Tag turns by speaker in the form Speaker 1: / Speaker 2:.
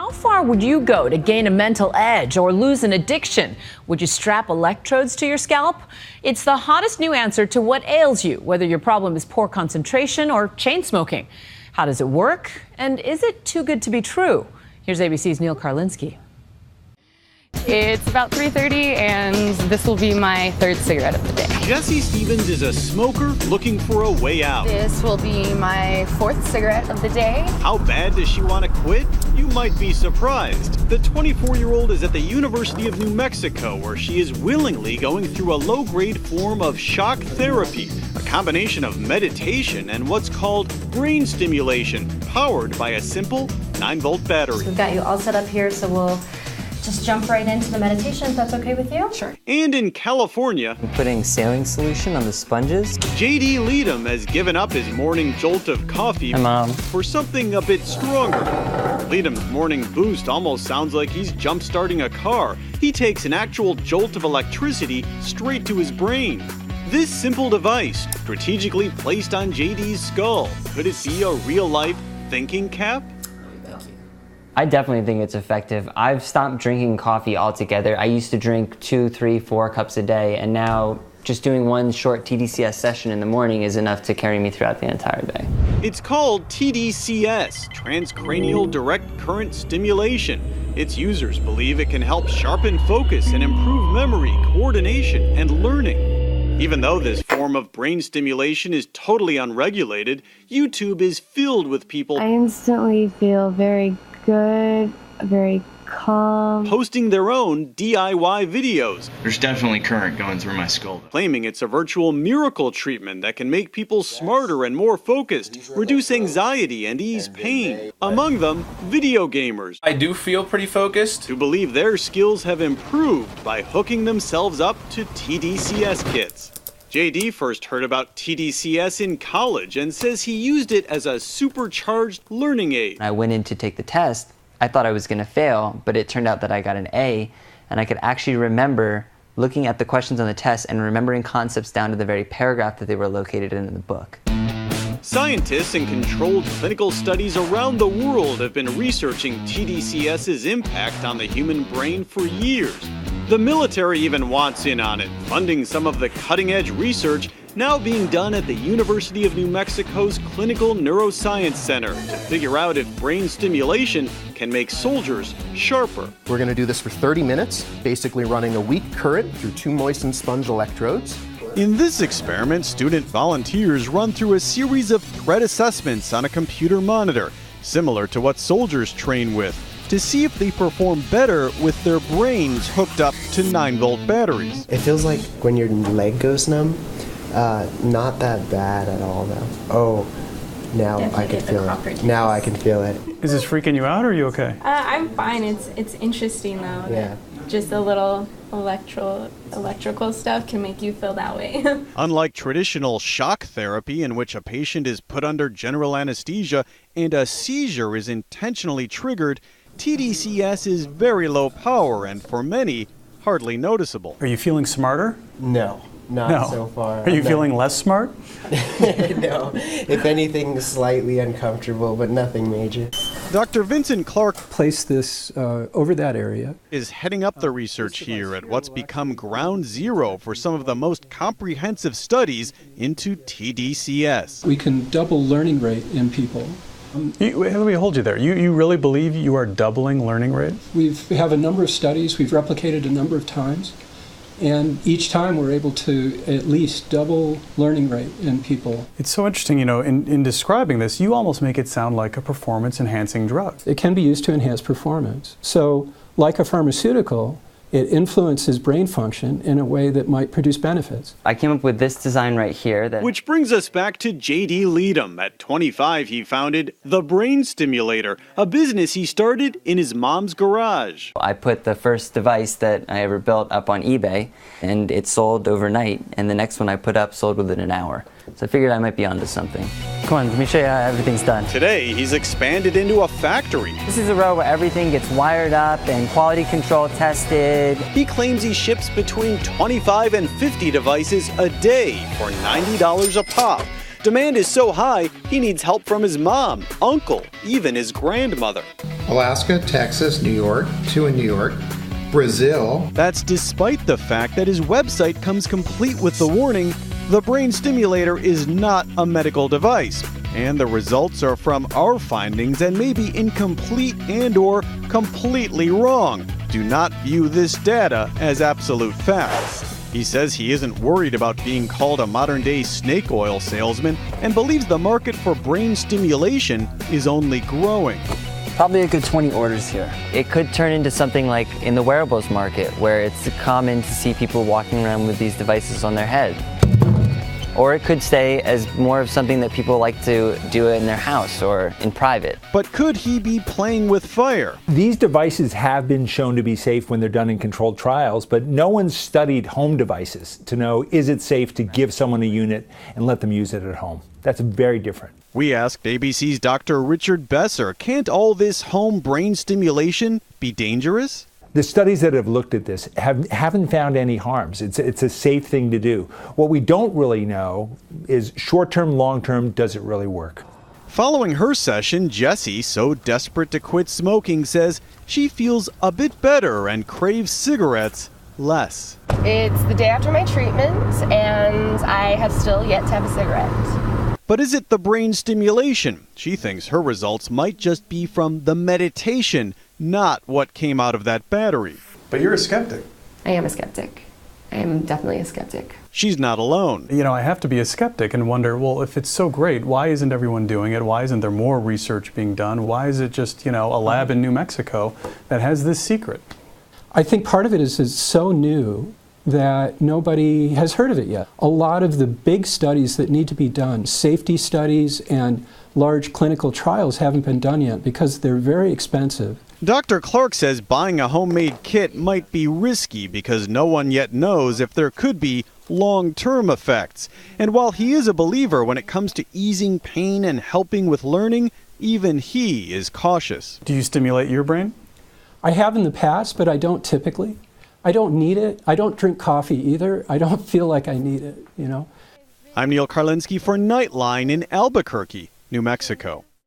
Speaker 1: How far would you go to gain a mental edge or lose an addiction? Would you strap electrodes to your scalp? It's the hottest new answer to what ails you, whether your problem is poor concentration or chain smoking. How does it work? And is it too good to be true? Here's ABC's Neil Karlinski.
Speaker 2: It's about 3:30 and this will be my third cigarette of the day.
Speaker 3: Jessie Stevens is a smoker looking for a way out.
Speaker 2: This will be my fourth cigarette of the day.
Speaker 3: How bad does she want to quit? You might be surprised. The 24-year-old is at the University of New Mexico, where she is willingly going through a low-grade form of shock therapy, a combination of meditation and what's called brain stimulation, powered by a simple 9-volt battery.
Speaker 4: We've got you all set up here, so we'll just jump right into the meditation, if that's okay with you?
Speaker 2: Sure.
Speaker 3: And in California,
Speaker 5: I'm putting saline solution on the sponges.
Speaker 3: J.D. Leadham has given up his morning jolt of coffee
Speaker 5: Hi, Mom.
Speaker 3: for something a bit stronger. Leadham's morning boost almost sounds like he's jump-starting a car. He takes an actual jolt of electricity straight to his brain. This simple device, strategically placed on J.D.'s skull, could it be a real-life thinking cap?
Speaker 5: I definitely think it's effective. I've stopped drinking coffee altogether. I used to drink 2, 3, 4 cups a day, and now just doing one short TDCS session in the morning is enough to carry me throughout the entire day.
Speaker 3: It's called TDCS, Transcranial Direct Current Stimulation. Its users believe it can help sharpen focus and improve memory, coordination, and learning. Even though this form of brain stimulation is totally unregulated, YouTube is filled with people
Speaker 6: I instantly feel very good, very calm.
Speaker 3: posting their own DIY videos,
Speaker 7: There's definitely current going through my skull.
Speaker 3: claiming it's a virtual miracle treatment that can make people smarter and more focused, reduce anxiety, and ease pain. Among them, video gamers,
Speaker 8: I do feel pretty focused.
Speaker 3: who believe their skills have improved by hooking themselves up to TDCS kits. JD first heard about TDCS in college and says he used it as a supercharged learning aid.
Speaker 5: I went in to take the test. I thought I was going to fail, but it turned out that I got an A, and I could actually remember looking at the questions on the test and remembering concepts down to the very paragraph that they were located in the book.
Speaker 3: Scientists in controlled clinical studies around the world have been researching TDCS's impact on the human brain for years. The military even wants in on it, funding some of the cutting-edge research now being done at the University of New Mexico's Clinical Neuroscience Center to figure out if brain stimulation can make soldiers sharper.
Speaker 9: We're going to do this for 30 minutes, basically running a weak current through 2 moistened sponge electrodes.
Speaker 3: In this experiment, student volunteers run through a series of threat assessments on a computer monitor, similar to what soldiers train with, to see if they perform better with their brains hooked up to 9-volt batteries.
Speaker 10: It feels like when your leg goes numb, not that bad at all though. Oh, now I can feel it. Now I can feel it.
Speaker 11: Is this freaking you out, or are you okay?
Speaker 12: I'm fine. It's interesting though.
Speaker 10: Yeah.
Speaker 12: Just a little electrical stuff can make you feel that way.
Speaker 3: Unlike traditional shock therapy, in which a patient is put under general anesthesia and a seizure is intentionally triggered, TDCS is very low power and, for many, hardly noticeable.
Speaker 11: Are you feeling smarter?
Speaker 10: No, not so far.
Speaker 11: Are you feeling less smart?
Speaker 10: No, if anything, slightly uncomfortable, but nothing major.
Speaker 3: Dr. Vincent Clark
Speaker 13: Place this over that area.
Speaker 3: is heading up the research here at what's become ground zero for some of the most comprehensive studies into TDCS.
Speaker 13: We can double learning rate in people.
Speaker 11: Let me hold you there. You really believe you are doubling learning rate?
Speaker 13: We have a number of studies. We've replicated a number of times. And each time we're able to at least double learning rate in people.
Speaker 11: It's so interesting, in describing this, you almost make it sound like a performance-enhancing drug.
Speaker 13: It can be used to enhance performance. So, like a pharmaceutical, it influences brain function in a way that might produce benefits.
Speaker 5: I came up with this design right here that
Speaker 3: Which brings us back to J.D. Leadham. At 25, he founded The Brain Stimulator, a business he started in his mom's garage.
Speaker 5: I put the first device that I ever built up on eBay, and it sold overnight, and the next one I put up sold within an hour. So I figured I might be onto something. Come on, let me show you how everything's done.
Speaker 3: Today, he's expanded into a factory.
Speaker 5: This is a row where everything gets wired up and quality control tested.
Speaker 3: He claims he ships between 25 and 50 devices a day for $90 a pop. Demand is so high, he needs help from his mom, uncle, even his grandmother.
Speaker 14: Alaska, Texas, New York, 2 in New York, Brazil.
Speaker 3: That's despite the fact that his website comes complete with the warning, the brain stimulator is not a medical device. And the results are from our findings and may be incomplete and/or completely wrong. Do not view this data as absolute facts. He says he isn't worried about being called a modern-day snake oil salesman and believes the market for brain stimulation is only growing.
Speaker 5: Probably a good 20 orders here. It could turn into something like in the wearables market, where it's common to see people walking around with these devices on their head. Or it could stay as more of something that people like to do in their house or in private.
Speaker 3: But could he be playing with fire?
Speaker 15: These devices have been shown to be safe when they're done in controlled trials, but no one's studied home devices to know, is it safe to give someone a unit and let them use it at home? That's very different.
Speaker 3: We asked ABC's Dr. Richard Besser, can't all this home brain stimulation be dangerous?
Speaker 15: The studies that have looked at this haven't found any harms. It's a safe thing to do. What we don't really know is short-term, long-term, does it really work?
Speaker 3: Following her session, Jessie, so desperate to quit smoking, says she feels a bit better and craves cigarettes less.
Speaker 16: It's the day after my treatment, and I have still yet to have a cigarette.
Speaker 3: But is it the brain stimulation? She thinks her results might just be from the meditation, not what came out of that battery.
Speaker 11: But you're a skeptic.
Speaker 2: I am a skeptic. I am definitely a skeptic.
Speaker 3: She's not alone.
Speaker 11: You know, I have to be a skeptic and wonder, well, if it's so great, why isn't everyone doing it? Why isn't there more research being done? Why is it just, a lab in New Mexico that has this secret?
Speaker 13: I think part of it is it's so new that nobody has heard of it yet. A lot of the big studies that need to be done, safety studies and large clinical trials, haven't been done yet because they're very expensive.
Speaker 3: Dr. Clark says buying a homemade kit might be risky because no one yet knows if there could be long-term effects. And while he is a believer when it comes to easing pain and helping with learning, even he is cautious.
Speaker 11: Do you stimulate your brain?
Speaker 13: I have in the past, but I don't typically. I don't need it. I don't drink coffee either. I don't feel like I need it,
Speaker 3: I'm Neil Karlinski for Nightline in Albuquerque, New Mexico.